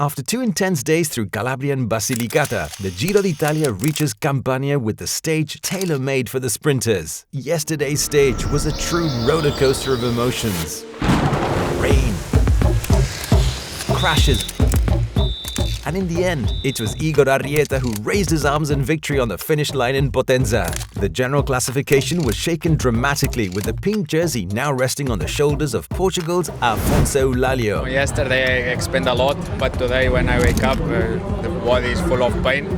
After 2 intense days through Calabria and Basilicata, the Giro d'Italia reaches Campania with the stage tailor-made for the sprinters. Yesterday's stage was a true roller coaster of emotions. Rain, crashes, and in the end, it was Igor Arrieta who raised his arms in victory on the finish line in Potenza. The general classification was shaken dramatically, with the pink jersey now resting on the shoulders of Portugal's Afonso Eulalia. Yesterday I expended a lot, but today when I wake up, the body is full of pain.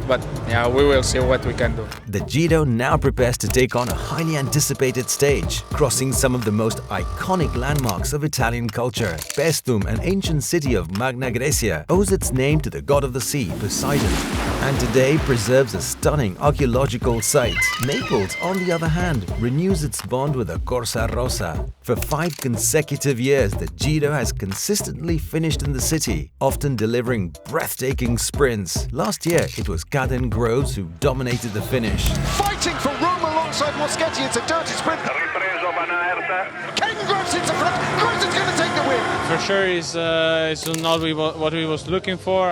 But yeah, we will see what we can do. The Giro now prepares to take on a highly anticipated stage, crossing some of the most iconic landmarks of Italian culture. Paestum, an ancient city of Magna Graecia, owes its name to the god of the sea, Poseidon, and today preserves a stunning archaeological site. Naples, on the other hand, renews its bond with the Corsa Rossa. For 5 consecutive years, the Giro has consistently finished in the city, often delivering breathtaking sprints. Last year, it was Caden Groves who dominated the finish. Fighting for room alongside Moschetti, it's a dirty sprint. Caden Groves into front, Groves is going to take the win. For sure, it's not what we was looking for,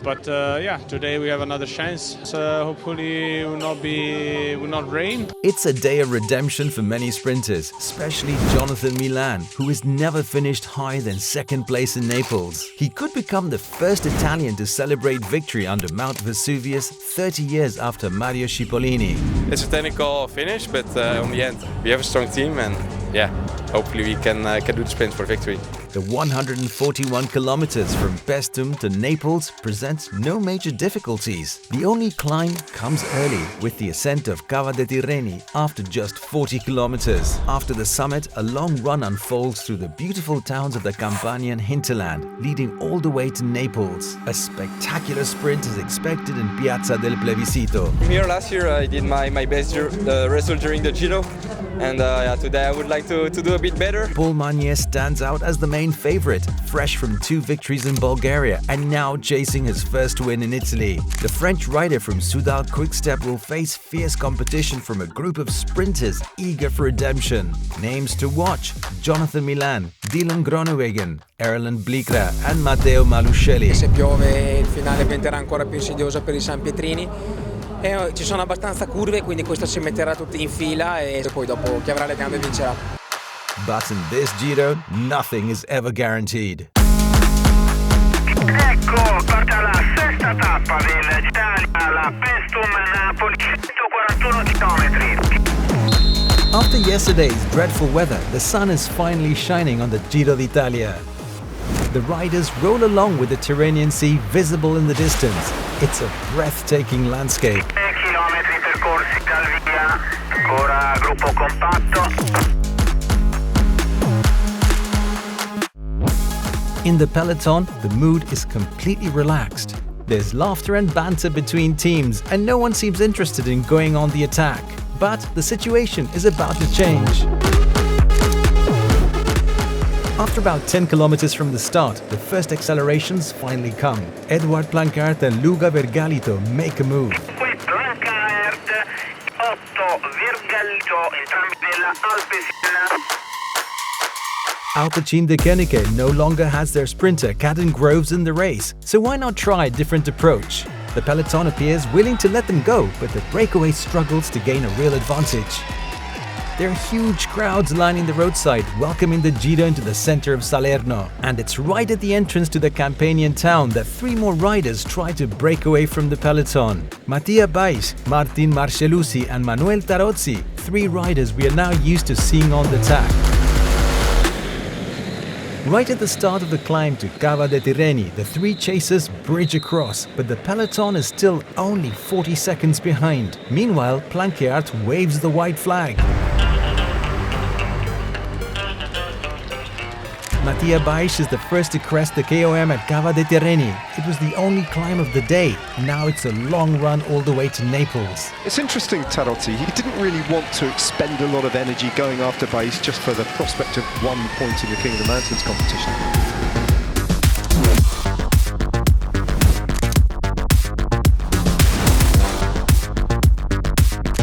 but yeah, today we have another chance. So hopefully, it will not rain. It's a day of redemption for many sprinters, especially Jonathan Milan, who has never finished higher than 2nd place in Naples. He could become the first Italian to celebrate victory under Mount Vesuvius 30 years after Mario Cipollini. It's a technical finish, but on the end, we have a strong team, and yeah, hopefully we can do the sprint for victory. The 141 kilometers from Paestum to Naples presents no major difficulties. The only climb comes early, with the ascent of Cava dei Tirreni after just 40 kilometers. After the summit, a long run unfolds through the beautiful towns of the Campanian hinterland, leading all the way to Naples. A spectacular sprint is expected in Piazza del Plebiscito. Here last year I did my best result during the Giro, and yeah, today I would like to do a bit better. Paul Magnier stands out as the main favorite, fresh from 2 victories in Bulgaria and now chasing his first win in Italy. The French rider from Soudal Quickstep will face fierce competition from a group of sprinters eager for redemption. Names to watch: Jonathan Milan, Dylan Groenewegen, Erlen Blikra and Matteo Maluscelli. Se piove il finale diventerà ancora più insidioso per i Sanpietrini. Ci sono abbastanza curve, quindi questo si metterà tutti in fila e poi dopo chi avrà le gambe vincerà. But in this Giro, nothing is ever guaranteed. Ecco, parte la sesta tappa dell'Italia, la Paestum-Napoli, 141 km. After yesterday's dreadful weather, the sun is finally shining on the Giro d'Italia. The riders roll along with the Tyrrhenian Sea visible in the distance. It's a breathtaking landscape. 3 chilometri percorsi dal via, ancora gruppo compatto. In the peloton, the mood is completely relaxed. There's laughter and banter between teams, and no one seems interested in going on the attack. But the situation is about to change. After about 10 kilometers from the start, the first accelerations finally come. Edward Planckaert and Luca Vergalito make a move. Planckaert, 8 Vergalito, entrambi della Alpecin. Alpecin Deceuninck no longer has their sprinter Caden Groves in the race, so why not try a different approach? The peloton appears willing to let them go, but the breakaway struggles to gain a real advantage. There are huge crowds lining the roadside, welcoming the Giro into the center of Salerno. And it's right at the entrance to the Campanian town that 3 more riders try to break away from the peloton. Mattia Baisch, Martin Marcellusi and Manuel Tarozzi, 3 riders we are now used to seeing on the attack. Right at the start of the climb to Cava dei Tirreni, the 3 chasers bridge across, but the peloton is still only 40 seconds behind. Meanwhile, Planckaert waves the white flag. Mattia Baisch is the first to crest the KOM at Cava dei Tirreni. It was the only climb of the day. Now it's a long run all the way to Naples. It's interesting, Tarozzi. He didn't really want to expend a lot of energy going after Baisch just for the prospect of 1 point in the King of the Mountains competition.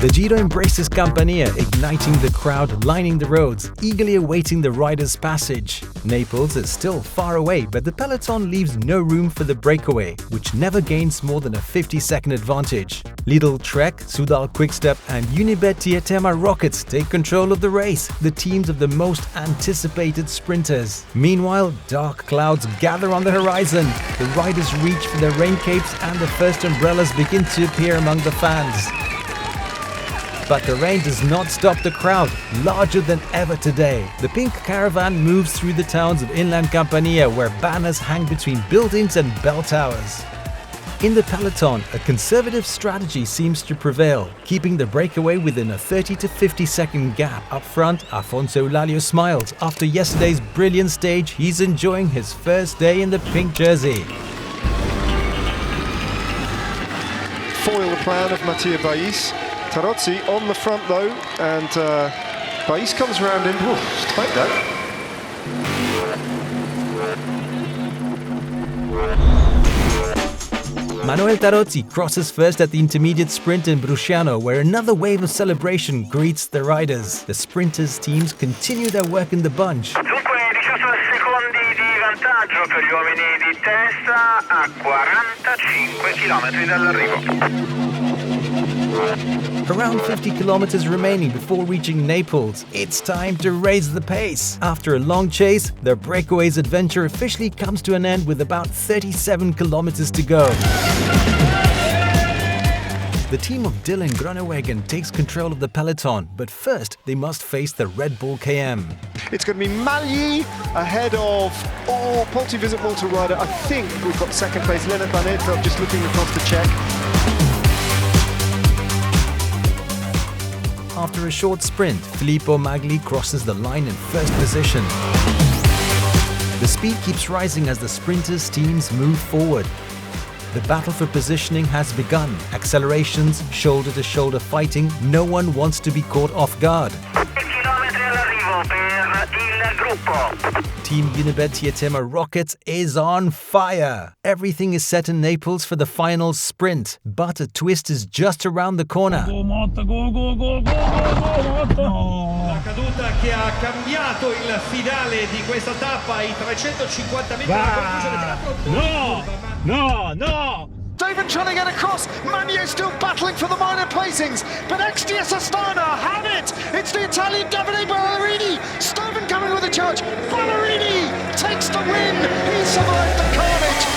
The Giro embraces Campania, igniting the crowd lining the roads, eagerly awaiting the riders' passage. Naples is still far away, but the peloton leaves no room for the breakaway, which never gains more than a 50-second advantage. Lidl Trek, Soudal Quickstep and Unibet Diatema Rockets take control of the race, the teams of the most anticipated sprinters. Meanwhile, dark clouds gather on the horizon. The riders reach for their rain capes and the first umbrellas begin to appear among the fans. But the rain does not stop the crowd, larger than ever today. The pink caravan moves through the towns of inland Campania, where banners hang between buildings and bell towers. In the peloton, a conservative strategy seems to prevail, keeping the breakaway within a 30 to 50 second gap. Up front, Afonso Lalio smiles. After yesterday's brilliant stage, he's enjoying his first day in the pink jersey. Foil the plan of Mattia Bais. Tarozzi on the front though, and Bais comes around in. Oof, tight though. Manuel Tarozzi crosses first at the intermediate sprint in Brusciano, where another wave of celebration greets the riders. The sprinters' teams continue their work in the bunch. Dunque 18 secondi di vantaggio per gli uomini di testa a 45 km dall'arrivo. Around 50 kilometers remaining before reaching Naples. It's time to raise the pace. After a long chase, the breakaway's adventure officially comes to an end with about 37 kilometers to go. The team of Dylan Groenewegen takes control of the peloton, but first they must face the Red Bull KM. It's going to be Magli ahead of Team Visma rider. I think we've got second place Lennart van Eetvelt just looking across to check. After a short sprint, Filippo Magli crosses the line in first position. The speed keeps rising as the sprinters' teams move forward. The battle for positioning has begun. Accelerations, shoulder-to-shoulder fighting, no one wants to be caught off guard. Team Unibet Diatema Rockets is on fire. Everything is set in Naples for the final sprint, but a twist is just around the corner. La caduta che ha cambiato il finale di questa tappa, i 350 metri alla conclusione. No! David trying to get across. Magni still battling for the minor placings, but XDS Astana have it. It's the Italian Davide Ballerini. Stoven coming with a charge. Ballerini takes the win. He survived the carnage.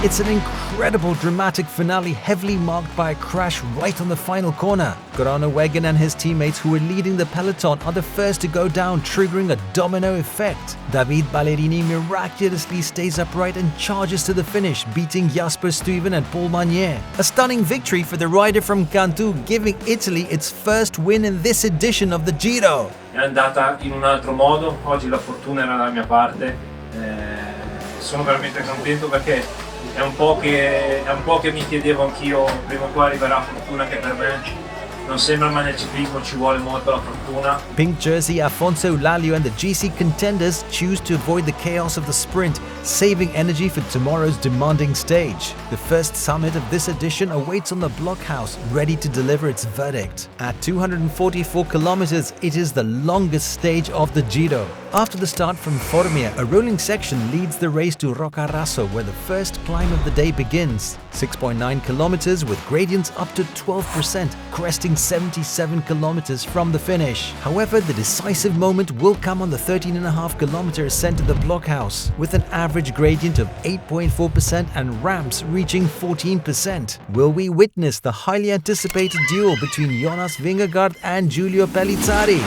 It's an incredible dramatic finale, heavily marked by a crash right on the final corner. Groenewegen and his teammates who were leading the peloton are the first to go down, triggering a domino effect. David Ballerini miraculously stays upright and charges to the finish, beating Jasper Stuyven and Paul Magnier. A stunning victory for the rider from Cantu, giving Italy its first win in this edition of the Giro. È andata in un altro modo, oggi la fortuna era dalla mia parte. Sono veramente contento perché è un po' che mi chiedevo anch'io, prima o poi arriverà la fortuna che per me non sembra, ma nel ciclismo ci vuole molto la fortuna. Pink jersey Afonso Lalio and the GC contenders choose to avoid the chaos of the sprint, saving energy for tomorrow's demanding stage. The first summit of this edition awaits on the blockhouse, ready to deliver its verdict. At 244 kilometers, it is the longest stage of the Giro. After the start from Formia, a rolling section leads the race to Roccaraso, where the first climb of the day begins. 6.9 kilometers with gradients up to 12%, cresting 77 kilometers from the finish. However, the decisive moment will come on the 13.5 kilometer ascent to the blockhouse, with an average gradient of 8.4% and ramps reaching 14%. Will we witness the highly anticipated duel between Jonas Vingegaard and Giulio Pellizzari?